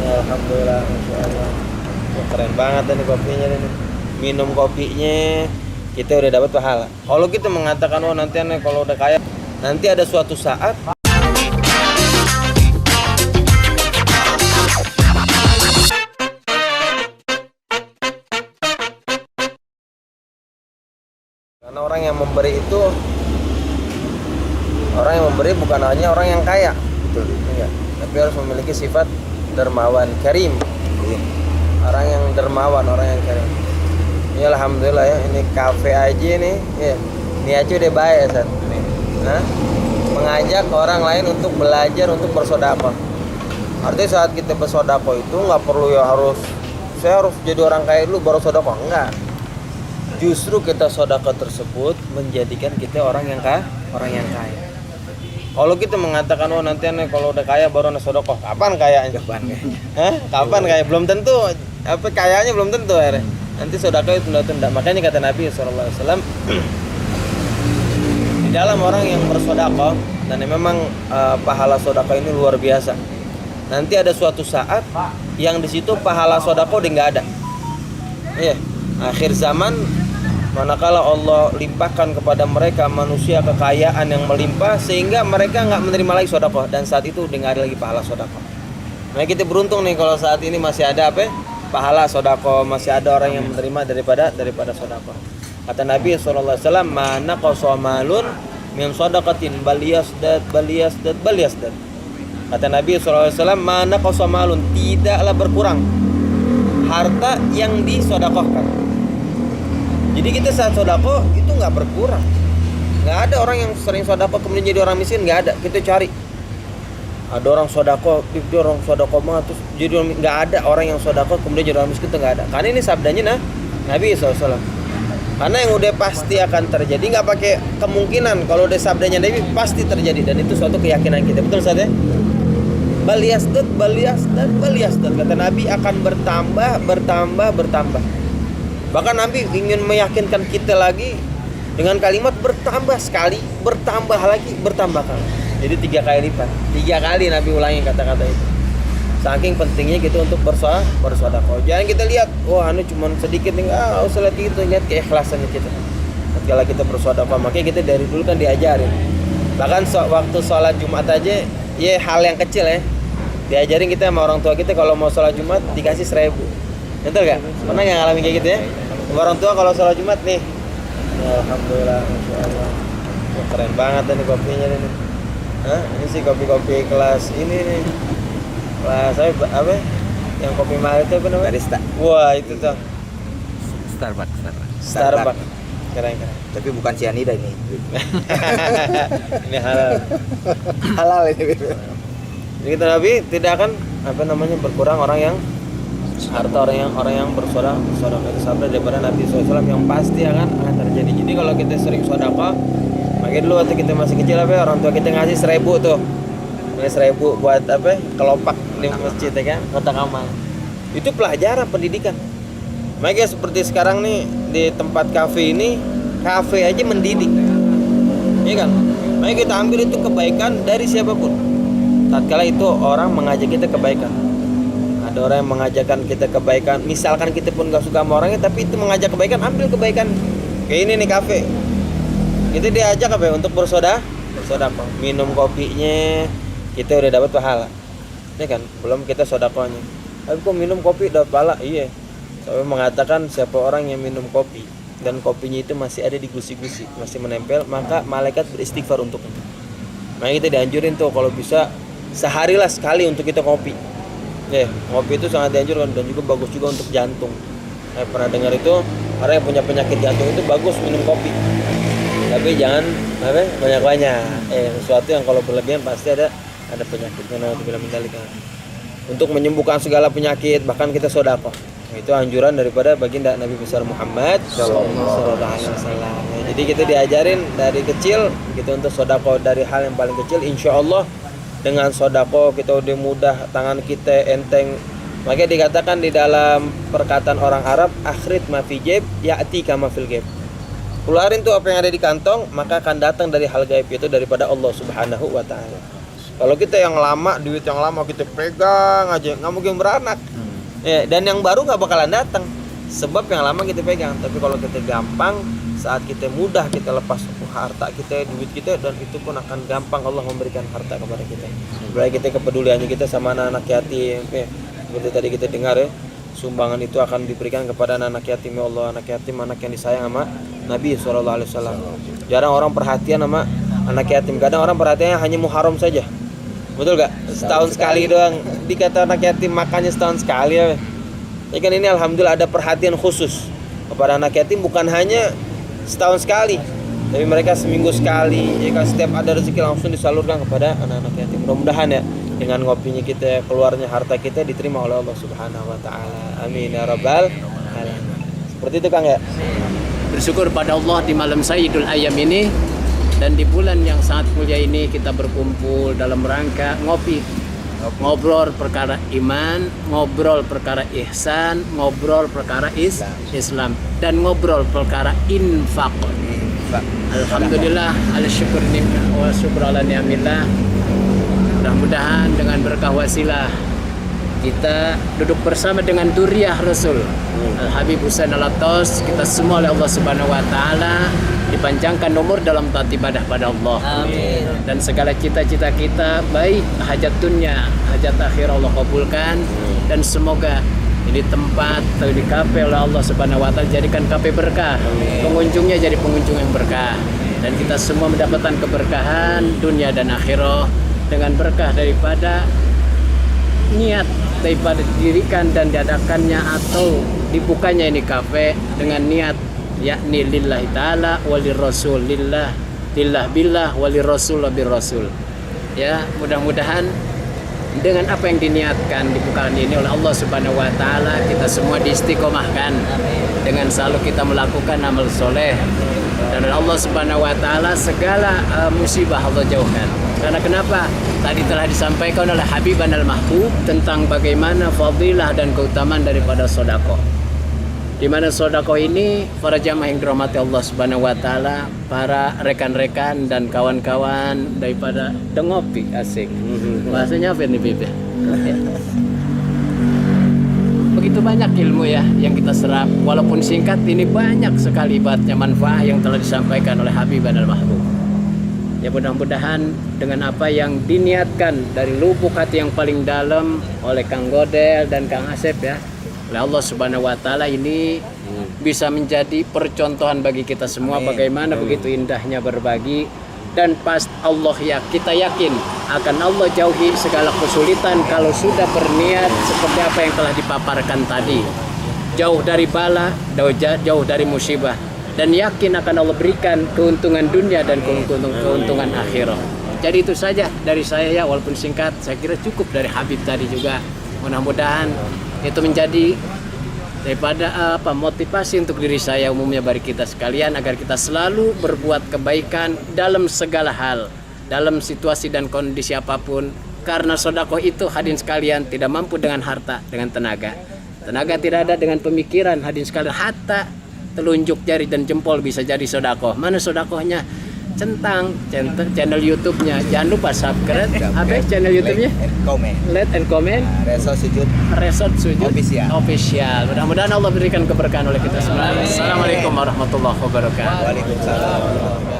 Alhamdulillah, Masya Allah. Wah, keren banget nih kopinya nih. Minum kopinya kita udah dapat pahala. Kalau kita mengatakan oh nanti aneh kalau udah kaya, nanti ada suatu saat karena orang yang memberi itu orang yang memberi bukan hanya orang yang kaya, Betul. enggak, tapi harus memiliki sifat dermawan, karim. Iya. Orang yang dermawan, orang yang karim. Ya alhamdulillah ya, ini kafe aja nih, ya. Ini aja udah baik ya, San. Nah, mengajak orang lain untuk belajar untuk bersedekah. Artinya saat kita bersedekah itu nggak perlu ya saya harus jadi orang kaya dulu baru sedekah, enggak. Justru kita sedekah tersebut menjadikan kita orang yang kaya. Kalau kita mengatakan oh nanti aneh kalau udah kaya baru aneh sedekah, kapan kayanya? Kapan kaya? Belum tentu. Apa kayanya belum tentu ya. Nanti sedekah itu tunda-tunda. Makanya kata Nabi SAW di dalam orang yang bersedekah dan memang pahala sedekah ini luar biasa. Nanti ada suatu saat yang di situ pahala sedekah udah nggak ada. Iya, akhir zaman manakala Allah limpahkan kepada mereka manusia kekayaan yang melimpah sehingga mereka nggak menerima lagi sedekah dan saat itu udah nggak ada lagi pahala sedekah. Nah kita beruntung nih kalau saat ini masih ada pahala sedekah, masih ada orang yang menerima daripada sedekah. Kata Nabi SAW, mana qasamalun min sadaqatin baliyasdad. Kata Nabi SAW, mana qasamalun, tidaklah berkurang harta yang disedekahkan. Jadi kita saat sedekah itu nggak berkurang. Nggak ada orang yang sering sedekah kemudian jadi orang miskin, nggak ada. Kita cari. Ada orang sedekah, dia orang sedekah banget terus jadi orang, nggak ada orang yang sedekah kemudian jadi orang miskin, itu nggak ada. Karena ini sabdanya Nabi SAW. Karena yang udah pasti akan terjadi, nggak pakai kemungkinan. Kalau udah sabdanya Nabi pasti terjadi dan itu suatu keyakinan kita. Betul Ustaz ya? Baliyasdad. Kata Nabi akan bertambah. Bahkan Nabi ingin meyakinkan kita lagi dengan kalimat bertambah sekali, bertambah lagi, bertambah kali. Jadi 3 kali lipat. 3 kali Nabi ulangi kata-kata itu. Saking pentingnya kita untuk bersedekah. Jangan kita lihat, wah ini cuma sedikit nih, usah lihat itu, lihat keikhlasannya kita. Ketika kita bersedekah, makanya kita dari dulu kan diajarin. Bahkan waktu sholat Jumat aja, ya hal yang kecil ya. Diajarin kita sama orang tua kita kalau mau sholat Jumat dikasih 1.000. Betul gak? Pernah gak ngalamin kayak gitu ya? Orang tua kalau sholat Jumat nih, alhamdulillah, Masya Allah. Wah, keren banget nih kopinya nih. Ini sih kopi-kopi kelas ini nih. Kelas apa? Yang kopi mahal itu apa namanya? Barista. Wah itu tuh Starbucks. Keren. Tapi bukan cyanida ini. Ini halal. Halal ini. Jadi kita Nabi tidak akan berkurang orang yang harta orang yang bersedekah itu sabda daripada Nabi SAW yang pasti akan terjadi. Jadi kalau kita sering sedekah, makanya dulu waktu kita masih kecil orang tua kita ngasih 1.000 tuh, ini 1.000 buat kelopak di masjid ya kan, kotak amal. Itu pelajaran pendidikan. Makanya seperti sekarang nih di tempat kafe ini, kafe aja mendidik, ya kan? Makanya kita ambil itu kebaikan dari siapapun. Tatkala itu orang mengajak kita kebaikan. Ada orang yang mengajarkan kita kebaikan, misalkan kita pun gak suka sama orangnya tapi itu mengajak kebaikan, ambil kebaikan. Kayak ini nih kafe, kita diajak untuk bersedekah, minum kopinya kita udah dapat pahala, ya kan? Belum kita sedekahnya, tapi kok minum kopi dapat pahala? Iya, saya mengatakan siapa orang yang minum kopi dan kopinya itu masih ada di gusi-gusi, masih menempel, maka malaikat beristighfar untuknya. Makanya kita dianjurin tuh kalau bisa seharilah sekali untuk kita kopi. Ngopi itu sangat dianjurkan dan juga bagus juga untuk jantung. Saya pernah dengar itu orang yang punya penyakit jantung itu bagus minum kopi. Tapi jangan banyak-banyak. Sesuatu yang kalau berlebihan pasti ada penyakitnya. Untuk menyembuhkan segala penyakit bahkan kita sedekah. Itu anjuran daripada baginda Nabi besar Muhammad sallallahu alaihi wasallam. Jadi kita diajarin dari kecil kita untuk sedekah dari hal yang paling kecil, insyaallah dengan sedekah kita udah mudah, tangan kita enteng. Makanya dikatakan di dalam perkataan orang Arab, akhrit ma fi jaib ya'ti kama fil ghaib. Keluarin tuh apa yang ada di kantong, maka akan datang dari hal gaib, itu daripada Allah Subhanahu wa taala. Kalau kita yang lama, duit yang lama kita pegang aja, nggak mungkin beranak. Ya, dan yang baru nggak bakalan datang. Sebab yang lama kita pegang. Tapi kalau kita gampang, saat kita mudah kita lepas harta kita, duit kita, dan itu pun akan gampang Allah memberikan harta kepada kita. Mulai kita kepeduliannya kita sama anak-anak yatim. Seperti tadi kita dengar ya, sumbangan itu akan diberikan kepada anak-anak yatim. Ya Allah, anak yatim anak yang disayang sama Nabi SAW. Jarang orang perhatian sama anak yatim. Kadang orang perhatiannya hanya Muharram saja. Betul gak? Setahun sekali doang. Dikata anak yatim makannya setahun sekali ya. Tapi kan ini alhamdulillah ada perhatian khusus kepada anak yatim, bukan hanya setahun sekali, tapi mereka seminggu sekali. Ya kan, setiap ada rezeki langsung disalurkan kepada anak-anak yatim. Mudah-mudahan ya dengan ngopinya kita, keluarnya harta kita diterima oleh Allah Subhanahu wa taala. Amin ya rabbal alamin. Seperti itu Kang ya. Bersyukur pada Allah di malam Sayyidul Ayyam ini dan di bulan yang sangat mulia ini kita berkumpul dalam rangka ngobrol perkara iman, ngobrol perkara ihsan, ngobrol perkara Islam, dan ngobrol perkara infak. Alhamdulillah, al-syukur wa syukur ala ni'amillah. Mudah-mudahan dengan berkah wasilah kita duduk bersama dengan Duriyah Rasul Al-Habib Husain Alatos, kita semua oleh Allah Subhanahu wa taala dipanjangkan umur dalam taat ibadah pada Allah. Amin. Dan segala cita-cita kita, baik hajat dunia, hajat akhir Allah kabulkan. Dan semoga ini tempat di kafe oleh Allah Subhanahu wa taala jadikan kafe berkah. Amin. Pengunjungnya jadi pengunjung yang berkah. Dan kita semua mendapatkan keberkahan dunia dan akhirah dengan berkah daripada niat daripada didirikan dan diadakannya atau dibukanya ini kafe dengan niat yakni lillahi ta'ala walir rasul, lillah billah walir rasul wabir rasul. Ya, mudah-mudahan dengan apa yang diniatkan di bukaan ini oleh Allah Subhanahu wa taala kita semua diistiqomahkan dengan selalu kita melakukan amal soleh, dan oleh Allah Subhanahu wa taala segala musibah Allah jauhkan. Karena kenapa? Tadi telah disampaikan oleh Habiban al-Mahbub tentang bagaimana fadilah dan keutamaan daripada sedekah. Di mana sedekah ini para jamaah yang dirahmati Allah Subhanahu wa taala, para rekan-rekan dan kawan-kawan daripada Dengopi, asik. Bahasanya apa nih Bib? Begitu banyak ilmu ya yang kita serap, walaupun singkat ini banyak sekali ibaratnya manfaat yang telah disampaikan oleh Habiban al-Mahbub. Ya mudah-mudahan dengan apa yang diniatkan dari lubuk hati yang paling dalam oleh Kang Godel dan Kang Asep ya, oleh Allah Subhanahu wa taala ini bisa menjadi percontohan bagi kita semua. Amin. Bagaimana begitu indahnya berbagi, dan pas Allah ya kita yakin akan Allah jauhi segala kesulitan kalau sudah berniat seperti apa yang telah dipaparkan tadi. Jauh dari bala, jauh dari musibah, dan yakin akan Allah berikan keuntungan dunia dan keuntungan akhirat. Jadi itu saja dari saya ya, walaupun singkat, saya kira cukup dari Habib tadi juga. Mudah-mudahan itu menjadi daripada motivasi untuk diri saya umumnya bagi kita sekalian, agar kita selalu berbuat kebaikan dalam segala hal, dalam situasi dan kondisi apapun. Karena sedekah itu hadirin sekalian tidak mampu dengan harta, dengan tenaga. Tenaga tidak ada dengan pemikiran, hadirin sekalian. Hatta telunjuk jari dan jempol bisa jadi sedekah. Mana sedekahnya? Centang channel YouTube-nya. Jangan lupa subscribe. Apa channel YouTube-nya? Like and comment. Resort Sujud Official. Mudah-mudahan Allah berikan keberkahan oleh kita semua. Assalamualaikum warahmatullahi wabarakatuh. Waalaikumsalam.